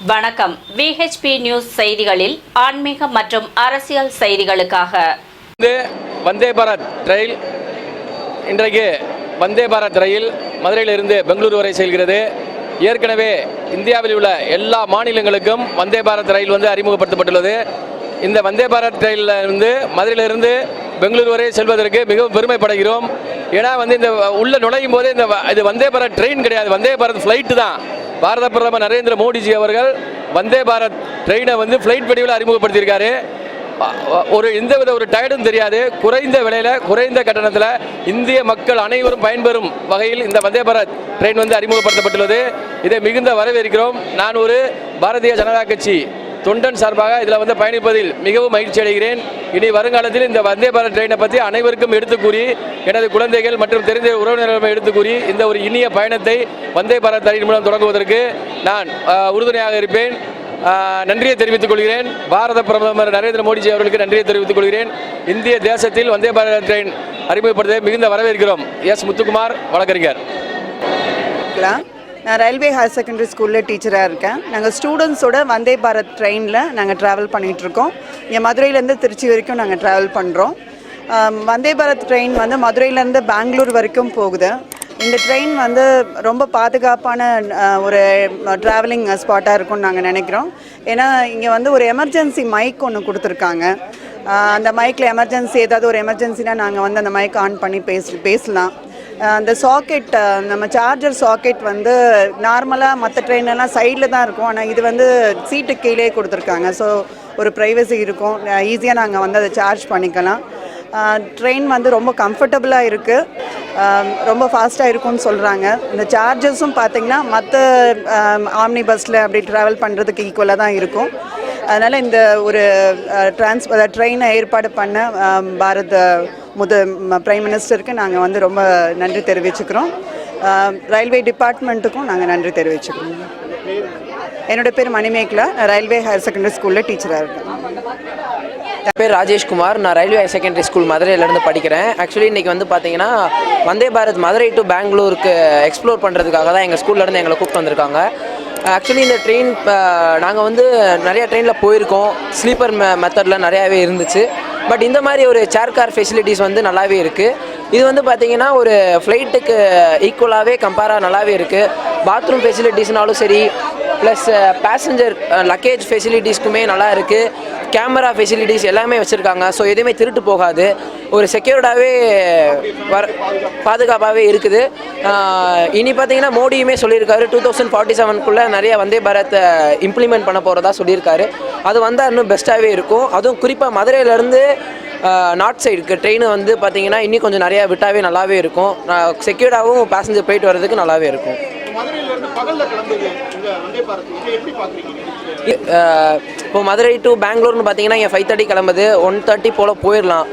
வணக்கம். VHP news செய்திகளில் ஆன்மீக மற்றும் அரசியல் செய்திகளுக்காக வந்தே பாரத் ரயில் இன்றைக்கு வந்தே பாரத் ரயில் மதுரையிலிருந்து பெங்களூரு வரை செல்கிறது. ஏற்கனவே இந்தியாவில் உள்ள எல்லா மாநிலங்களுக்கும் வந்தே பாரத் ரயில் அறிமுகப்படுத்தப்பட்டுள்ளது. இந்த வந்தே பாரத் ரயிலில் மதுரையிலிருந்து பெங்களூரு வரை செல்வதற்கு மிகவும் பெருமைப்படுகிறோம். ஏன்னா இந்த உள்ள நுழையும் போதே இது வந்தே பாரத் ட்ரெயின் கிடையாது, வந்தே பாரத் ஃப்ளைட்டு தான். பாரத பிரதமர் நரேந்திர மோடிஜி அவர்கள் வந்தே பாரத் ட்ரெயினை ஃப்ளைட் வடிவில் அறிமுகப்படுத்தியிருக்காரு. எந்தவித டயர்டும் தெரியாது, குறைந்த விலையில் குறைந்த கட்டணத்தில் இந்திய மக்கள் அனைவரும் பயன்பெறும் வகையில் இந்த வந்தே பாரத் ட்ரெயின் அறிமுகப்படுத்தப்பட்டுள்ளது. இதை மிகுந்த வரவேற்கிறோம். நான் ஒரு பாரதிய ஜனதா கட்சி தொண்டன் சார்பாக இதில் பயணிப்பதில் மிகவும் மகிழ்ச்சி அடைகிறேன். இனி வருங்காலத்தில் இந்த வந்தே பாரத் ட்ரெயினை பற்றி அனைவருக்கும் எடுத்து கூறி, எனது குழந்தைகள் மற்றும் தெரிந்த உறவினர்களிடம் எடுத்து கூறி இந்த ஒரு இனிய பயணத்தை வந்தே பாரத் ரயில் மூலம் தொடங்குவதற்கு நான் உறுதுணையாக இருப்பேன். நன்றியை தெரிவித்துக் கொள்கிறேன். பாரத பிரதமர் நரேந்திர மோடிஜி அவர்களுக்கு நன்றியை தெரிவித்துக் கொள்கிறேன். இந்திய தேசத்தில் வந்தே பாரத் ட்ரெயின் அறிமுகப்படுத்த மிகுந்த வரவேற்கிறோம். எஸ் முத்துக்குமார், வழக்கறிஞர். நான் ரயில்வே ஹையர் செகண்டரி ஸ்கூலில் டீச்சராக இருக்கேன். நாங்கள் ஸ்டூடெண்ட்ஸோட வந்தே பாரத் ட்ரெயினில் நாங்கள் ட்ராவல் பண்ணிகிட்ருக்கோம். இங்கே மதுரையிலேருந்து திருச்சி வரைக்கும் நாங்கள் ட்ராவல் பண்ணுறோம். வந்தே பாரத் ட்ரெயின் மதுரையிலேருந்து பெங்களூர் வரைக்கும் போகுது. இந்த ட்ரெயின் ரொம்ப பாதுகாப்பான ஒரு ட்ராவலிங் ஸ்பாட்டாக இருக்கும்னு நாங்கள் நினைக்கிறோம். ஏன்னா இங்கே ஒரு எமர்ஜென்சி மைக் ஒன்று கொடுத்துருக்காங்க. அந்த மைக்கில் எமர்ஜென்சி ஏதாவது ஒரு எமர்ஜென்சினா நாங்கள் அந்த மைக் ஆன் பண்ணி பேசலாம். அந்த சாக்கெட், நம்ம சார்ஜர் சாக்கெட் நார்மலாக மற்ற ட்ரெயின்லாம் சைடில் தான் இருக்கும். ஆனால் இது சீட்டு கீழே கொடுத்துருக்காங்க. ஸோ ஒரு ப்ரைவசி இருக்கும், ஈஸியாக நாங்கள் அதை சார்ஜ் பண்ணிக்கலாம். ட்ரெயின் ரொம்ப கம்ஃபர்டபுளாக இருக்குது, ரொம்ப ஃபாஸ்ட்டாக இருக்கும்னு சொல்கிறாங்க. இந்த சார்ஜஸும் பார்த்திங்கன்னா மற்ற ஆம்னி பஸ்ஸில் அப்படி ட்ராவல் பண்ணுறதுக்கு ஈக்குவலாக தான் இருக்கும். அதனால் இந்த ஒரு ட்ரெயினை ஏற்பாடு பண்ண பாரத பிரைம் மினிஸ்டருக்கு நாங்கள் ரொம்ப நன்றி தெரிவிச்சுக்கிறோம். ரயில்வே டிபார்ட்மெண்ட்டுக்கும் நாங்கள் நன்றி தெரிவிச்சுக்கிறோம். என்னோடய பேர் மணிமேகலா, ரயில்வே ஹையர் செகண்டரி ஸ்கூலில் டீச்சராக இருக்கேன். என் பேர் ராஜேஷ்குமார். நான் ரயில்வே ஹையர் செகண்டரி ஸ்கூல் மதுரையிலேருந்து படிக்கிறேன். ஆக்சுவலி இன்றைக்கி பார்த்தீங்கன்னா வந்தே பாரத் மதுரை டு பெங்களூருக்கு எக்ஸ்ப்ளோர் பண்ணுறதுக்காக தான் எங்கள் ஸ்கூல்லேருந்து எங்களை கூப்பிட்டு வந்திருக்காங்க. ஆக்சுவலி இந்த ட்ரெயின் நாங்கள் நிறையா ட்ரெயினில் போயிருக்கோம். ஸ்லீப்பர் மெத்தடில் நிறையாவே இருந்துச்சு. பட் இந்த மாதிரி ஒரு சேர் கார் ஃபெசிலிட்டிஸ் நல்லாவே இருக்குது. இது பார்த்திங்கன்னா ஒரு ஃப்ளைட்டுக்கு ஈக்குவலாகவே கம்பேராக நல்லாவே இருக்குது. பாத்ரூம் ஃபெசிலிட்டிஸ்னாலும் சரி, ப்ளஸ் பேசஞ்சர் லக்கேஜ் ஃபெசிலிட்டிஸ்க்குமே நல்லா இருக்குது. கேமரா ஃபெசிலிட்டிஸ் எல்லாமே வச்சுருக்காங்க. ஸோ எதுவுமே திருட்டு போகாது, ஒரு செக்யூர்டாகவே பாதுகாப்பாகவே இருக்குது. இனி பார்த்திங்கன்னா மோடியுமே சொல்லியிருக்காரு 2047 நிறைய வந்தே பாரத் இம்ப்ளிமெண்ட் பண்ண போகிறதா சொல்லியிருக்காரு. அது வந்தால் இன்னும் பெஸ்ட்டாகவே இருக்கும். அதுவும் குறிப்பாக மதுரையிலேருந்து நார்த் சைடுக்கு ட்ரெயின் பார்த்திங்கன்னா இன்னும் கொஞ்சம் நிறையா விட்டாவே நல்லாவே இருக்கும். செக்யூர்டாகவும் பேசஞ்சர் போயிட்டு வர்றதுக்கு நல்லாவே இருக்கும். இப்போ மதுரை டு பெங்களூர்னு பார்த்தீங்கன்னா இங்கே 5:30 கிளம்புது, 1:30 போல் போயிடலாம்.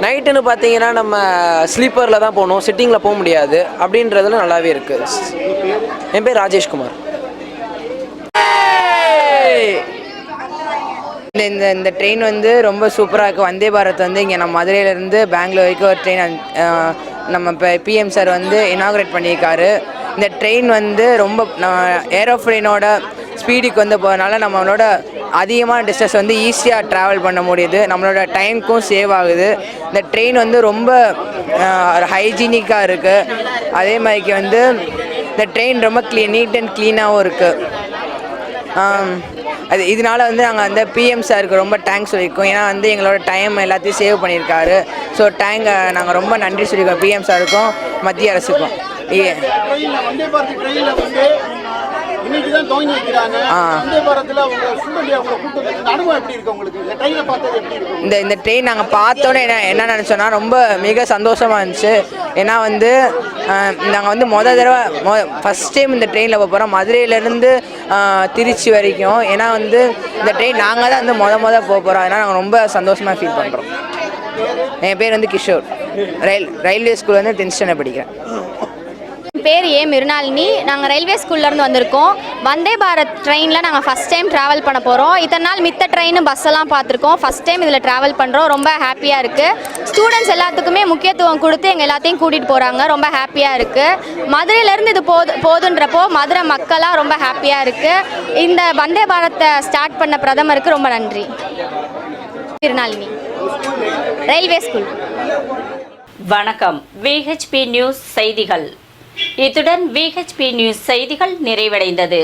நைட்டுன்னு பார்த்தீங்கன்னா நம்ம ஸ்லீப்பரில் தான் போகணும், சிட்டிங்கில் போக முடியாது. அப்படின்றதுல நல்லாவே இருக்குது. என் பேர் ராஜேஷ்குமார். இந்த ட்ரெயின் ரொம்ப சூப்பராக இருக்குது. வந்தே பாரத் இங்கே நம்ம மதுரையிலேருந்து பெங்களூர் வரைக்கும் ஒரு ட்ரெயின் நம்ம இப்போ பிஎம் சார் இனாக்ரேட் பண்ணியிருக்காரு. இந்த ட்ரெயின் ரொம்ப ஏரோப்ளைனோட ஸ்பீடுக்கு போகிறதுனால நம்மளோட அதிகமான டிஸ்டன்ஸ் ஈஸியாக ட்ராவல் பண்ண முடியுது. நம்மளோட டைமுக்கும் சேவ் ஆகுது. இந்த ட்ரெயின் ரொம்ப ஹைஜீனிக்காக இருக்குது. அதே மாதிரிக்கு இந்த ட்ரெயின் ரொம்ப நீட் அண்ட் க்ளீனாகவும் இருக்குது. அது இதனால் நாங்கள் பிஎம் சாருக்கு ரொம்ப தேங்க்ஸ் சொல்லியிருக்கோம். ஏன்னா எங்களோட டைம் எல்லாத்தையும் சேவ் பண்ணியிருக்காரு. ஸோ நாங்கள் ரொம்ப நன்றி சொல்லியிருக்கோம் பிஎம் சாருக்கும் மத்திய அரசுக்கும். இந்த ட்ரெயின் நாங்கள் பார்த்தோன்னே என்ன நினச்சோன்னா ரொம்ப மிக சந்தோஷமாக இருந்துச்சு. ஏன்னா நாங்கள் மொதல் தடவை ஃபஸ்ட் டைம் இந்த ட்ரெயினில் போகிறோம் மதுரையிலேருந்து திருச்சி வரைக்கும். ஏன்னா இந்த ட்ரெயின் நாங்கள் தான் மொதல் போக போகிறோம். அதனால் நாங்கள் ரொம்ப சந்தோஷமாக ஃபீல் பண்ணுறோம். என் பேர் Kishore. Railway school 10th standard படிக்கிறேன். பேர் ஏ மிருனாலினி. நாங்கள் ரயில்வே ஸ்கூல்லேருந்து வந்திருக்கோம். வந்தே பாரத் ட்ரெயினில் நாங்கள் ஃபஸ்ட் டைம் ட்ராவல் பண்ண போகிறோம். இத்தனை நாள் மித்த ட்ரெயின் பஸ்ஸெல்லாம் பார்த்துருக்கோம். ஃபஸ்ட் டைம் இதில் ட்ராவல் பண்ணுறோம். ரொம்ப ஹாப்பியாக இருக்குது. ஸ்டூடெண்ட்ஸ் எல்லாத்துக்குமே முக்கியத்துவம் கொடுத்து எங்கள் எல்லாத்தையும் கூட்டிகிட்டு போகிறாங்க. ரொம்ப ஹாப்பியாக இருக்குது. மதுரையிலேருந்து இது போதுன்றப்போ மதுரை மக்களாக ரொம்ப ஹாப்பியாக இருக்குது. இந்த வந்தே பாரத்தை ஸ்டார்ட் பண்ண பிரதமருக்கு ரொம்ப நன்றி. Mrinalini, railway school. வணக்கம். VHP நியூஸ் செய்திகள். இத்துடன் VHP நியூஸ் செய்திகள் நிறைவடைந்தது.